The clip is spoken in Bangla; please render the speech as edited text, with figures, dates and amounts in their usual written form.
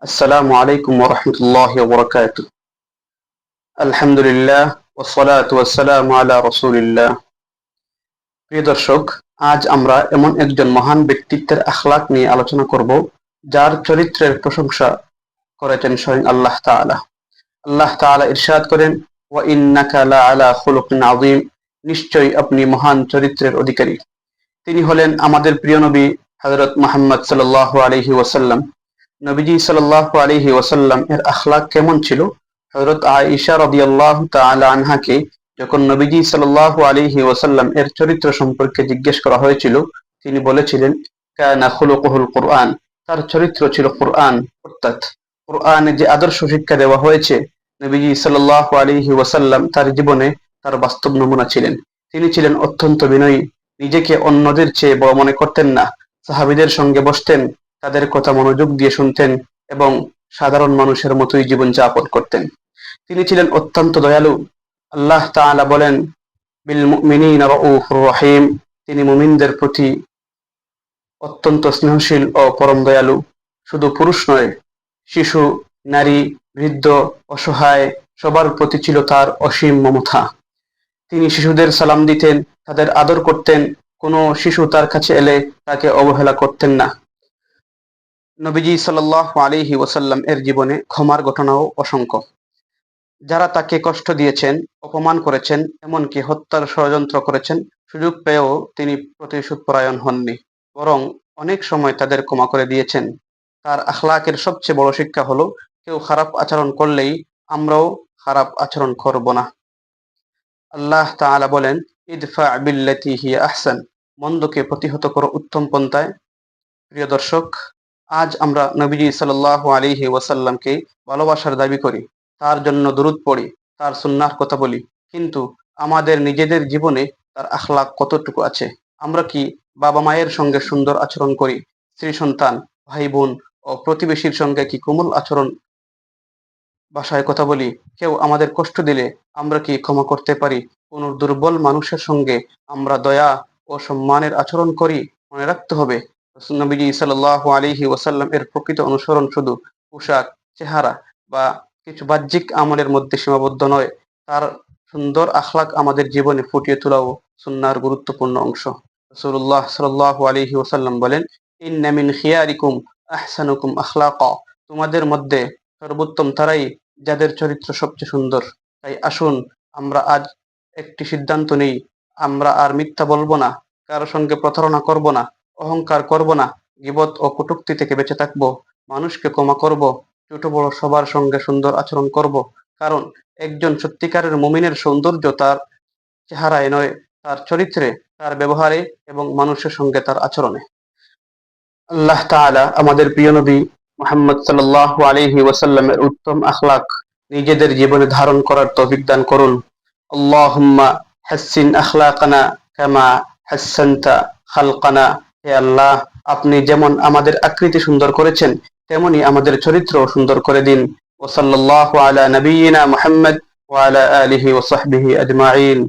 আসসালামু আলাইকুম ওয়া রাহমাতুল্লাহি ওয়া বারাকাতুহু। আলহামদুলিল্লাহ ওয়াসসালাতু ওয়াসসালামু আলা রাসূলিল্লাহ। প্রিয় দর্শক, আজ আমরা এমন একজন মহান ব্যক্তিত্বের আখলাক নিয়ে আলোচনা করব, যার চরিত্রের প্রশংসা করেছেন স্বয়ং আল্লাহ তাআলা। আল্লাহ তাআলা ইরশাদ করেন, ওয়া ইন্নাকা লাআলা খুলুকিন আযীম, নিশ্চয়ই আপনি মহান চরিত্রের অধিকারী। তিনি হলেন আমাদের প্রিয় নবী হযরত মুহাম্মদ সাল্লাল্লাহু আলাইহি ওয়াসাল্লাম। নবীজি সাল্লাল্লাহু আলাইহি ওয়াসাল্লাম এর আখলাক কেমন ছিল? হযরত আয়েশা রাদিয়াল্লাহু তাআলা আনহাকে যখন নবীজি সাল্লাল্লাহু আলাইহি ওয়াসাল্লাম এর চরিত্র সম্পর্কে জিজ্ঞেস করা হয়েছিল, তিনি বলেছিলেন, কানা খুলুকুহুল কুরআন, তার চরিত্র ছিল কুরআন। অর্থাৎ কুরআনে যে আদর্শ শিক্ষা দেওয়া হয়েছে, নবীজি সাল্লাল্লাহু আলাইহি ওয়াসাল্লাম তার জীবনে তার বাস্তব নমুনা ছিলেন। তিনি ছিলেন অত্যন্ত বিনয়ী, নিজেকে অন্যদের চেয়ে বড় মনে করতেন না। সাহাবীদের সঙ্গে বসতেন, তাদের কথা মনোযোগ দিয়ে শুনতেন এবং সাধারণ মানুষের মতোই জীবন যাপন করতেন। তিনি ছিলেন অত্যন্ত দয়ালু। আল্লাহ তাআলা বলেন, বিল মুমিনিনা রাউফুর রহিম, তিনি মুমিনদের প্রতি অত্যন্ত স্নেহশীল ও পরম দয়ালু। শুধু পুরুষ নয়, শিশু, নারী, বৃদ্ধ, অসহায় সবার প্রতি ছিল তার অসীম মমতা। তিনি শিশুদের সালাম দিতেন, তাদের আদর করতেন। কোনো শিশু তার কাছে এলে তাকে অবহেলা করতেন না। নবীজি সাল্লাল্লাহু আলাইহি ওয়াসাল্লাম এর জীবনে ক্ষমার ঘটনাও অসংখ্য। যারা তাকে কষ্ট দিয়েছেন, অপমান করেছেন, এমনকি হত্যার ষড়যন্ত্র করেছেন, সুযোগ পেয়েও তিনি প্রতিশোধ পরায়ণ হননি, বরং অনেক সময় তাদের ক্ষমা করে দিয়েছেন। তার আখলাকের সবচেয়ে বড় শিক্ষা হলো, কেউ খারাপ আচরণ করলেই আমরাও খারাপ আচরণ করব না। আল্লাহ তাআলা বলেন, ইদফা বিল্লাতি হিয়া আহসান, মন্দকে প্রতিহত করো উত্তম পন্থায়। প্রিয় দর্শক, আজ আমরা নবীজি সাল্লাল্লাহু আলাইহি ওয়াসাল্লামকে ভালোবাসার দাবি করি, তার জন্য দুরূদ পড়ি, তার সুন্নাহর কথা বলি, কিন্তু আমাদের নিজেদের জীবনে তার আখলাক কতটুকু আছে? আমরা কি বাবা মায়ের সঙ্গে সুন্দর আচরণ করি? স্ত্রী সন্তান, ভাই বোন ও প্রতিবেশীর সঙ্গে কি কোমল আচরণ ভাষায় কথা বলি? কেউ আমাদের কষ্ট দিলে আমরা কি ক্ষমা করতে পারি? কোনো দুর্বল মানুষের সঙ্গে আমরা দয়া ও সম্মানের আচরণ করি? মনে রাখতে হবে, নবীজি সাল্লাল্লাহু আলাইহি ওয়াসাল্লাম এর প্রকৃত অনুসরণ শুধু পোশাক, চেহারা বা কিছু বাহ্যিক আমলের মধ্যে সীমাবদ্ধ নয়। তার সুন্দর আখলাক আমাদের জীবনে ফুটিয়ে তোলাও সুন্নাহর গুরুত্বপূর্ণ অংশ। রাসূলুল্লাহ সাল্লাল্লাহু আলাইহি ওয়াসাল্লাম বলেন, ইন্না মিন খিয়ারিকুম আহসানুকুম আখলাকা, তোমাদের মধ্যে সর্বোত্তম তারাই যাদের চরিত্র সবচেয়ে সুন্দর। তাই আসুন আমরা আজ একটি সিদ্ধান্ত নেই, আমরা আর মিথ্যা বলবো না, কারো সঙ্গে প্রতারণা করব না, অহংকার করব না, গীবত ও কটূক্তি থেকে বেঁচে থাকবো, মানুষকে ক্ষমা করব, ছোট বড় সবার সঙ্গে সুন্দর আচরণ করব। কারণ একজন সত্যিকারের মুমিনের সৌন্দর্য তার চেহারায় নয়, তার চরিত্রে, তার ব্যবহারে এবং মানুষের সঙ্গে তার আচরণে। আল্লাহ তাআলা আমাদের প্রিয় নবী মুহাম্মদ সাল্লাল্লাহু আলাইহি ওয়াসাল্লামের উত্তম আখলাক নিজেদের জীবনে ধারণ করার তৌফিক দান করুন। আল্লাহুম্মা হাসসিন আখলাকানা কামা হাসসানতা খালকানা। হে আল্লাহ, আপনি যেমন আমাদের আকৃতি সুন্দর করেছেন, তেমনি আমাদের চরিত্র সুন্দর করে দিন। ওয়া সাল্লাল্লাহু আলা নাবিয়িনা মুহাম্মদ ওয়া আলা আলিহি ওয়া সাহবিহি আজমাইন।